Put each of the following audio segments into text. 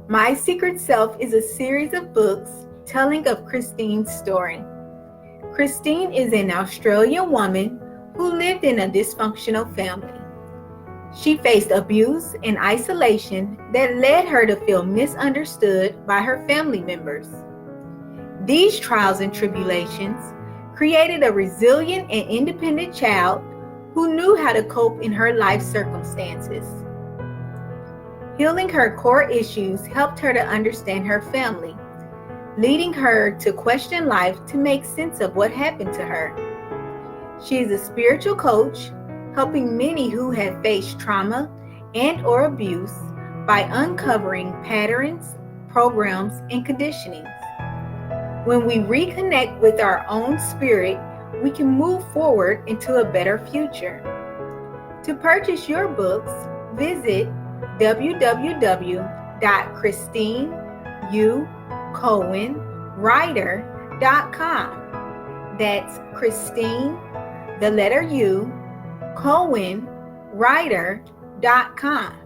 My Secret Self is a series of books telling of Christine's story. Christine is an Australian woman who lived in a dysfunctional family. She faced abuse and isolation that led her to feel misunderstood by her family members. These trials and tribulations created a resilient and independent child who knew how to cope in her life circumstances. Healing her core issues helped her to understand her family, leading her to question life to make sense of what happened to her. She is a spiritual coach, helping many who have faced trauma and or abuse by uncovering patterns, programs, and conditionings. When we reconnect with our own spirit, we can move forward into a better future. To purchase your books, visit www.ChristineUCowenWriter.com. That's Christine, the letter U, CowenWriter.com.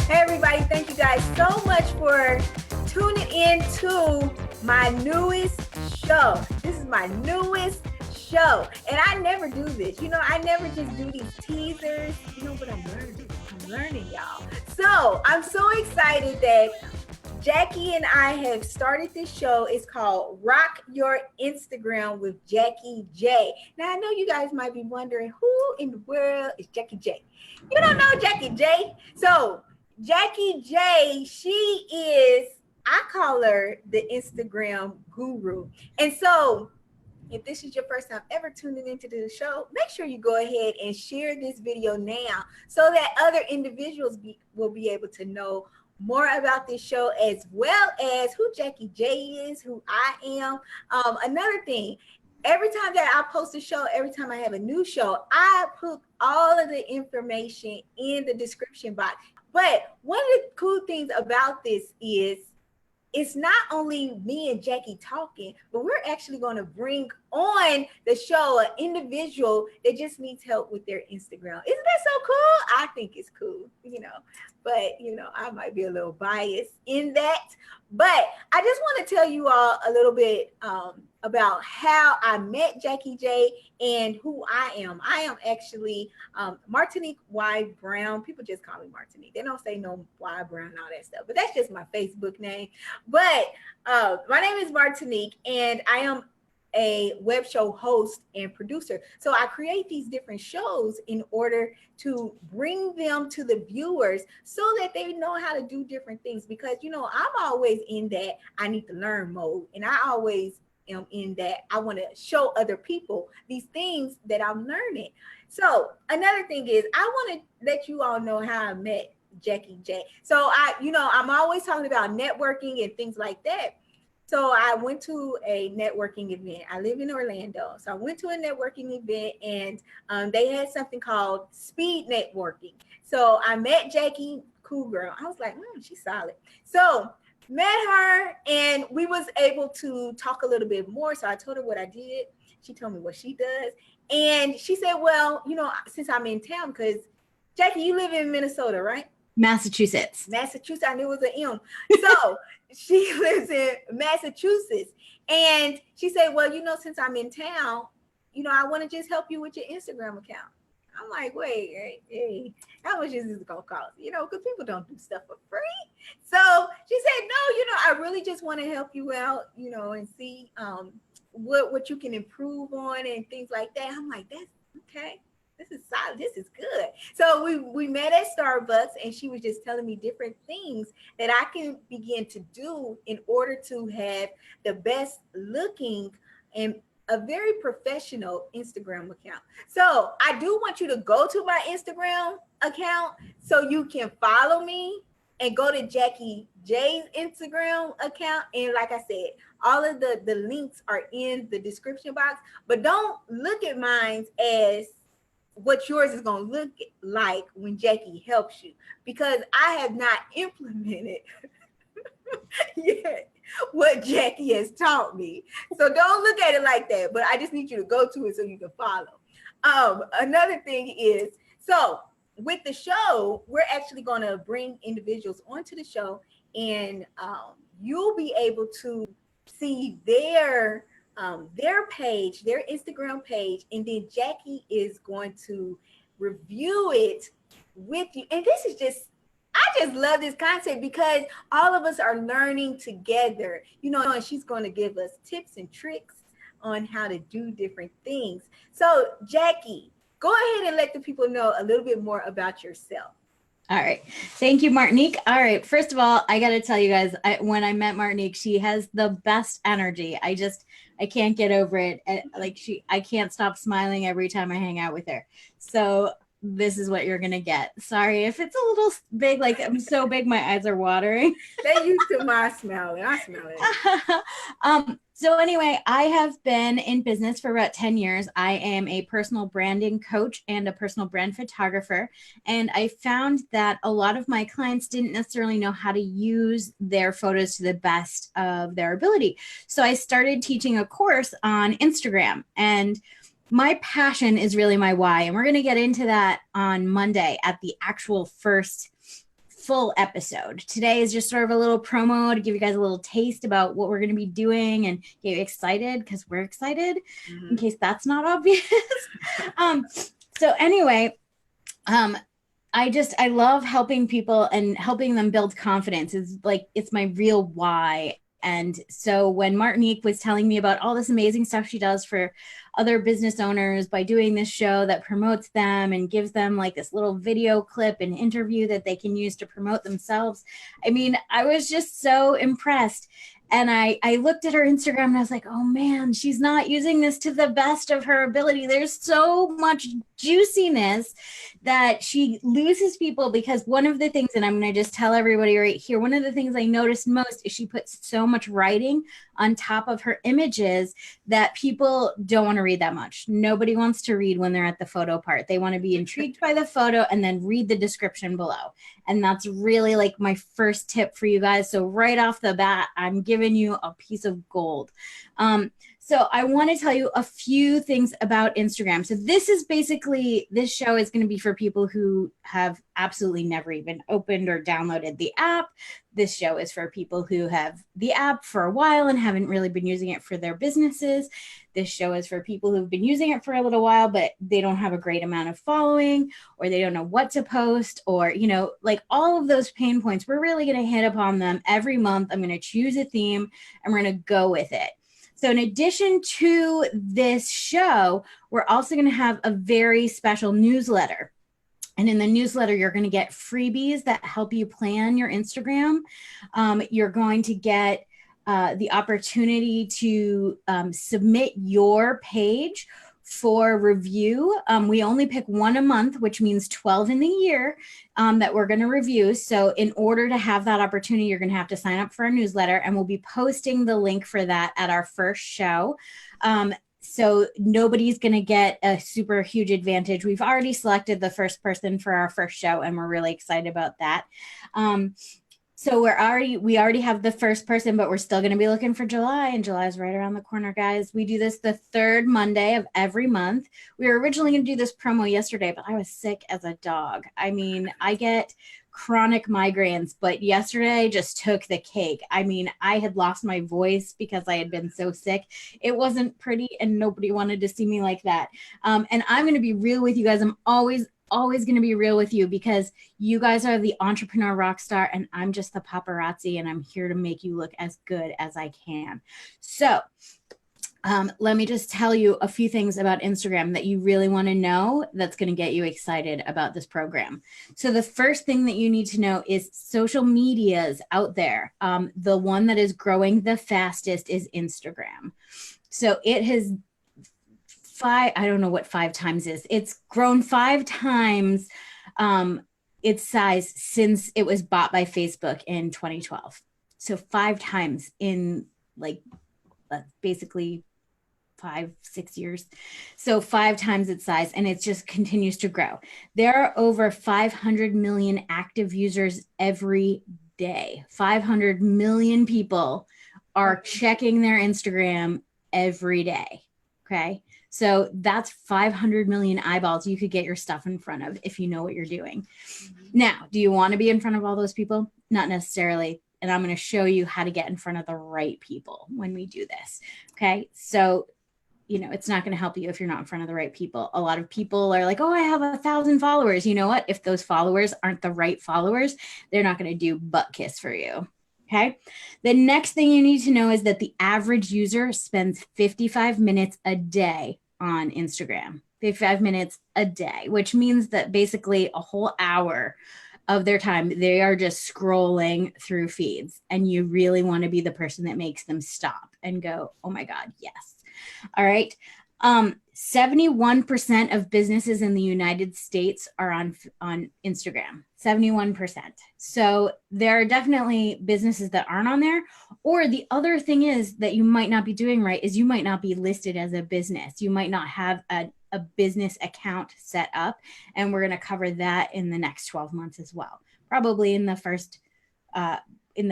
Hey everybody, thank you guys so much for tuning in to my newest show. This is my newest show. And I never do this. I never just do these teasers, but I'm learning, y'all. So I'm so excited that Jacki and I have started this show. It's called Rock Your Instagram with Jacki J. Now, I know you guys might be wondering, who in the world is Jacki J? You don't know Jacki J? So Jacki J, she is, I call her the Instagram guru. And so if this is your first time ever tuning into the show, make sure you go ahead and share this video now so that other individuals will be able to know more about this show, as well as who Jacki J is, who I am. Another thing, every time that I post a show, every time I have a new show, I put all of the information in the description box. But one of the cool things about this is it's not only me and Jacki talking, but we're actually going to bring on the show an individual that just needs help with their Instagram. Isn't that so cool? I think it's cool, but I might be a little biased in that. But I just want to tell you all a little bit about how I met Jacki J and who I am. I am actually Martinique Y Brown. People just call me Martinique. They don't say no Y Brown and all that stuff, but that's just my Facebook name. But my name is Martinique, and I am a web show host and producer. So I create these different shows in order to bring them to the viewers so that they know how to do different things. Because, I'm always in that I need to learn mode. And I always am in that I want to show other people these things that I'm learning. So another thing is I want to let you all know how I met Jacki J. So I'm always talking about networking and things like that. So I went to a networking event. I live in Orlando. So I went to a networking event, and they had something called speed networking. So I met Jacki, cool girl. I was like, she's solid. So met her, and we was able to talk a little bit more. So I told her what I did. She told me what she does. And she said, well, since I'm in town, because Jacki, you live in Minnesota, right? Massachusetts. I knew it was an M. So she lives in Massachusetts. And she said, well, since I'm in town, I want to just help you with your Instagram account. I'm like, wait, hey, how much is this going to cost? Because people don't do stuff for free. So she said, no, I really just want to help you out, and see what you can improve on and things like that. I'm like, that's okay. This is solid. This is good. So we met at Starbucks, and she was just telling me different things that I can begin to do in order to have the best looking and a very professional Instagram account. So I do want you to go to my Instagram account so you can follow me and go to Jacki J's Instagram account. And like I said, all of the links are in the description box, but don't look at mine as what yours is going to look like when Jacki helps you, because I have not implemented yet what Jacki has taught me. So don't look at it like that, but I just need you to go to it so you can follow. Another thing is, so with the show, we're actually going to bring individuals onto the show, and you'll be able to see their page, their Instagram page, and then Jacki is going to review it with you. And this is just, I just love this concept because all of us are learning together, you know, and she's going to give us tips and tricks on how to do different things. So, Jacki, go ahead and let the people know a little bit more about yourself. All right. Thank you, Martinique. All right. First of all, I got to tell you guys, when I met Martinique, she has the best energy. I can't get over it. I can't stop smiling every time I hang out with her. So this is what you're going to get. Sorry if it's a little big, like I'm so big, my eyes are watering. They used to my smelling. I smell it. So anyway, I have been in business for about 10 years. I am a personal branding coach and a personal brand photographer. And I found that a lot of my clients didn't necessarily know how to use their photos to the best of their ability. So I started teaching a course on Instagram, and my passion is really my why. And we're going to get into that on Monday at the actual first full episode. Today is just sort of a little promo to give you guys a little taste about what we're going to be doing and get you excited, because we're excited, in case that's not obvious. So anyway, I love helping people and helping them build confidence. It's my real why. And so when Martinique was telling me about all this amazing stuff she does for other business owners by doing this show that promotes them and gives them like this little video clip and interview that they can use to promote themselves, I mean, I was just so impressed. And I looked at her Instagram and I was like, oh man, she's not using this to the best of her ability. There's so much juiciness that she loses people, because one of the things, and I'm going to just tell everybody right here, one of the things I noticed most is she puts so much writing on top of her images that people don't want to read that much. Nobody wants to read when they're at the photo part. They want to be intrigued by the photo and then read the description below. And that's really like my first tip for you guys. So right off the bat, I'm giving you a piece of gold. So I want to tell you a few things about Instagram. So this show is going to be for people who have absolutely never even opened or downloaded the app. This show is for people who have the app for a while and haven't really been using it for their businesses. This show is for people who've been using it for a little while, but they don't have a great amount of following, or they don't know what to post, or, you know, like all of those pain points. We're really going to hit upon them every month. I'm going to choose a theme and we're going to go with it. So in addition to this show, we're also going to have a very special newsletter. And in the newsletter, you're going to get freebies that help you plan your Instagram. You're going to get the opportunity to submit your page for review. We only pick one a month, which means 12 in the year that we're going to review. So in order to have that opportunity, you're going to have to sign up for our newsletter, and we'll be posting the link for that at our first show. So nobody's going to get a super huge advantage. We've already selected the first person for our first show, and we're really excited about that. So we already have the first person, but we're still going to be looking for July, and July is right around the corner, guys. We do this the third Monday of every month. We were originally going to do this promo yesterday, but I was sick as a dog. I mean, I get chronic migraines, but yesterday just took the cake. I mean, I had lost my voice because I had been so sick. It wasn't pretty, and nobody wanted to see me like that. And I'm going to be real with you guys. I'm always going to be real with you, because you guys are the entrepreneur rock star and I'm just the paparazzi, and I'm here to make you look as good as I can. So let me just tell you a few things about Instagram that you really want to know that's going to get you excited about this program. So the first thing that you need to know is social medias out there. The one that is growing the fastest is Instagram. So it has I don't know what 5 times is. It's grown 5 times its size since it was bought by Facebook in 2012. So 5 times in like basically 5-6 years. So 5 times its size, and it just continues to grow. There are over 500 million active users every day. 500 million people are checking their Instagram every day. Okay. So that's 500 million eyeballs you could get your stuff in front of if you know what you're doing. Now, do you want to be in front of all those people? Not necessarily. And I'm going to show you how to get in front of the right people when we do this. Okay. So, you know, it's not going to help you if you're not in front of the right people. A lot of people are like, oh, I have 1,000 followers. You know what? If those followers aren't the right followers, they're not going to do butt kiss for you. Okay. The next thing you need to know is that the average user spends 55 minutes a day on Instagram, 55 minutes a day, which means that basically a whole hour of their time, they are just scrolling through feeds. And you really want to be the person that makes them stop and go, oh my God, yes. All right. 71% of businesses in the United States are on Instagram, 71%. So there are definitely businesses that aren't on there. Or the other thing is that you might not be doing right is you might not be listed as a business. You might not have a business account set up. And we're going to cover that in the next 12 months as well. Probably in the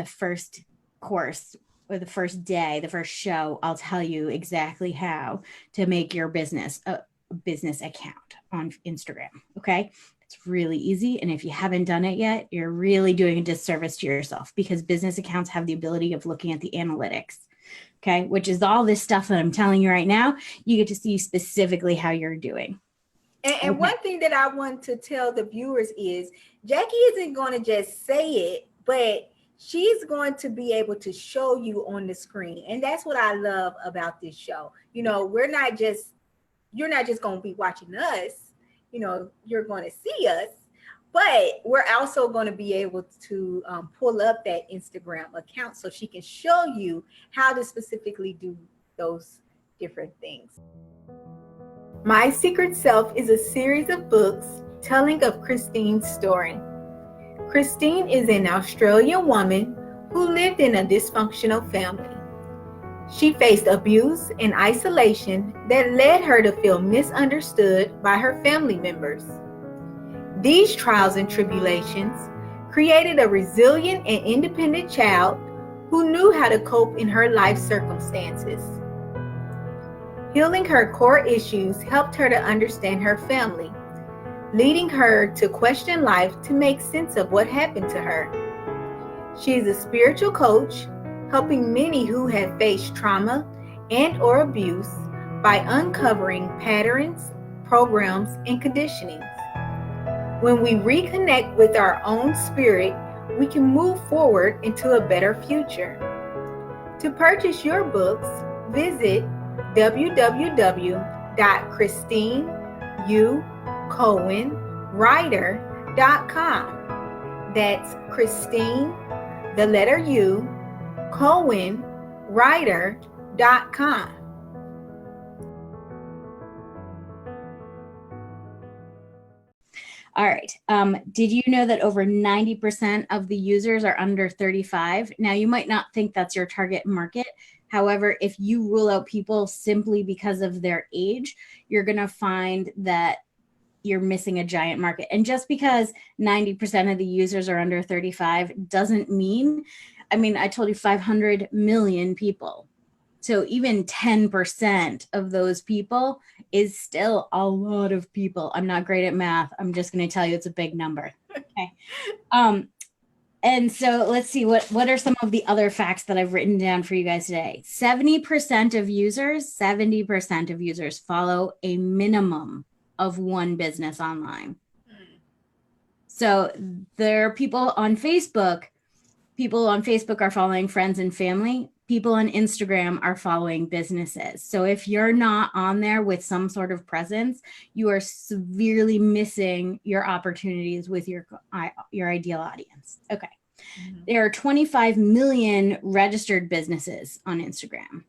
first course or the first day, the first show, I'll tell you exactly how to make your business a business account on Instagram. Okay. It's really easy. And if you haven't done it yet, you're really doing a disservice to yourself because business accounts have the ability of looking at the analytics. Okay. Which is all this stuff that I'm telling you right now. You get to see specifically how you're doing. And one thing that I want to tell the viewers is Jacki isn't going to just say it, but she's going to be able to show you on the screen. And that's what I love about this show. You know, you're not just going to be watching us, you know, you're going to see us, but we're also going to be able to pull up that Instagram account so she can show you how to specifically do those different things. My Secret Self is a series of books telling of Christine's story. Christine is an Australian woman who lived in a dysfunctional family. She faced abuse and isolation that led her to feel misunderstood by her family members. These trials and tribulations created a resilient and independent child who knew how to cope in her life circumstances. Healing her core issues helped her to understand her family, leading her to question life to make sense of what happened to her. She is a spiritual coach, helping many who have faced trauma and or abuse by uncovering patterns, programs, and conditionings. When we reconnect with our own spirit, we can move forward into a better future. To purchase your books, visit www.ChristineUCowenWriter.com. That's Christine, the letter U, CowenWriter.com. All right. Did you know that over 90% of the users are under 35? Now, you might not think that's your target market. However, if you rule out people simply because of their age, you're going to find that you're missing a giant market. And just because 90% of the users are under 35 doesn't mean, I told you 500 million people. So even 10% of those people is still a lot of people. I'm not great at math. I'm just going to tell you it's a big number. Okay. And so let's see, what are some of the other facts that I've written down for you guys today? 70% of users follow a minimum of one business online. So there are people on Facebook are following friends and family. People on Instagram are following businesses. So if you're not on there with some sort of presence, you are severely missing your opportunities with your ideal audience. Okay. Mm-hmm. There are 25 million registered businesses on Instagram.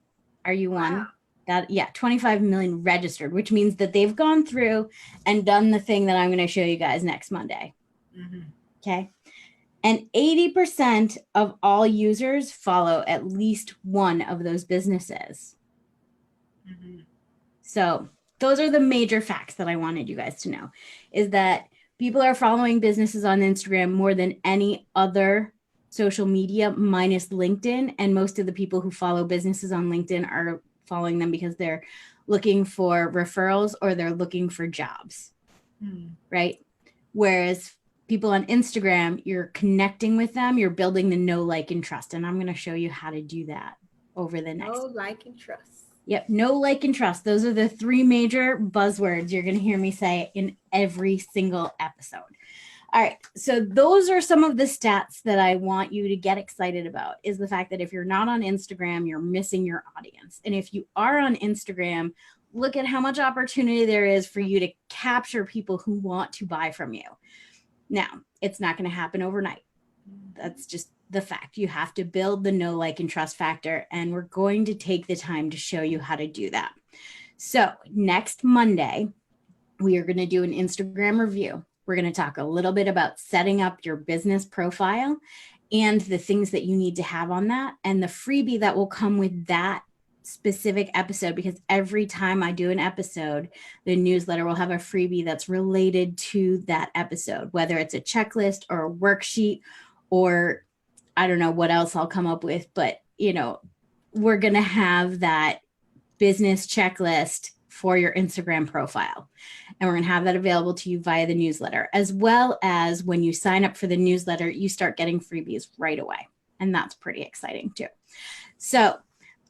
Are you one? Wow. 25 million registered, which means that they've gone through and done the thing that I'm going to show you guys next Monday. Mm-hmm. Okay. And 80% of all users follow at least one of those businesses. Mm-hmm. So those are the major facts that I wanted you guys to know, is that people are following businesses on Instagram more than any other social media minus LinkedIn. And most of the people who follow businesses on LinkedIn are following them because they're looking for referrals or they're looking for jobs, right? Whereas people on Instagram, you're connecting with them, you're building the know, like, and trust. And I'm going to show you how to do that over the next. Know, like, and trust. Yep. Know, like, and trust. Those are the three major buzzwords you're going to hear me say in every single episode. All right. So those are some of the stats that I want you to get excited about, is the fact that if you're not on Instagram, you're missing your audience. And if you are on Instagram, look at how much opportunity there is for you to capture people who want to buy from you. Now, it's not going to happen overnight. That's just the fact. You have to build the know, like, and trust factor. And we're going to take the time to show you how to do that. So next Monday, we are going to do an Instagram review. We're going to talk a little bit about setting up your business profile and the things that you need to have on that, and the freebie that will come with that specific episode, because every time I do an episode, the newsletter will have a freebie that's related to that episode, whether it's a checklist or a worksheet, or I don't know what else I'll come up with, but we're going to have that business checklist for your Instagram profile. And we're going to have that available to you via the newsletter, as well as when you sign up for the newsletter, you start getting freebies right away. And that's pretty exciting too. So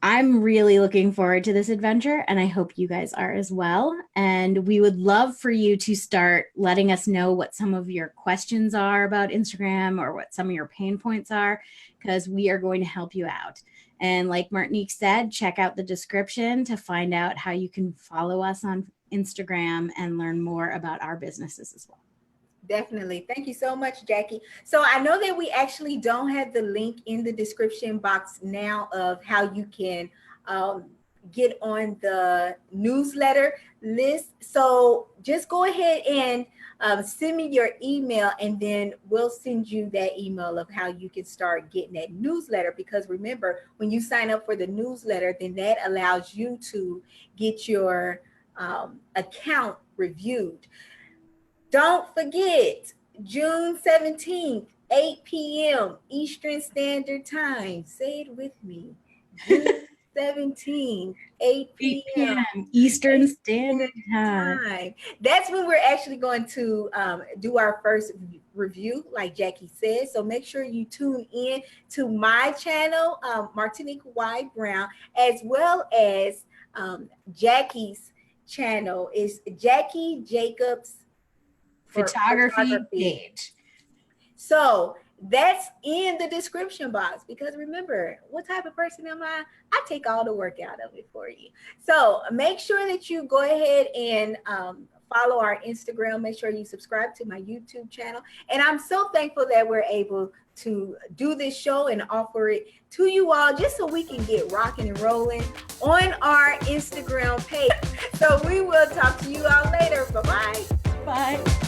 I'm really looking forward to this adventure, and I hope you guys are as well. And we would love for you to start letting us know what some of your questions are about Instagram, or what some of your pain points are, because we are going to help you out. And like Martinique said, check out the description to find out how you can follow us on Instagram and learn more about our businesses as well. Definitely. Thank you so much, Jackie. So I know that we actually don't have the link in the description box now of how you can get on the newsletter list. So just go ahead and send me your email, and then we'll send you that email of how you can start getting that newsletter. Because remember, when you sign up for the newsletter, then that allows you to get your account reviewed. Don't forget, June 17th, 8 p.m. Eastern Standard Time. Say it with me. June 17th, 8 p.m. Eastern Standard Time. That's when we're actually going to do our first review, like Jackie said. So make sure you tune in to my channel, Martinique Y. Brown, as well as Jackie's channel is Jackie Jacobs Photography page. So that's in the description box, because remember, what type of person am I? I take all the work out of it for you. So make sure that you go ahead and follow our Instagram. Make sure you subscribe to my YouTube channel. And I'm so thankful that we're able to do this show and offer it to you all, just so we can get rocking and rolling on our Instagram page. So we will talk to you all later. Bye-bye. Bye.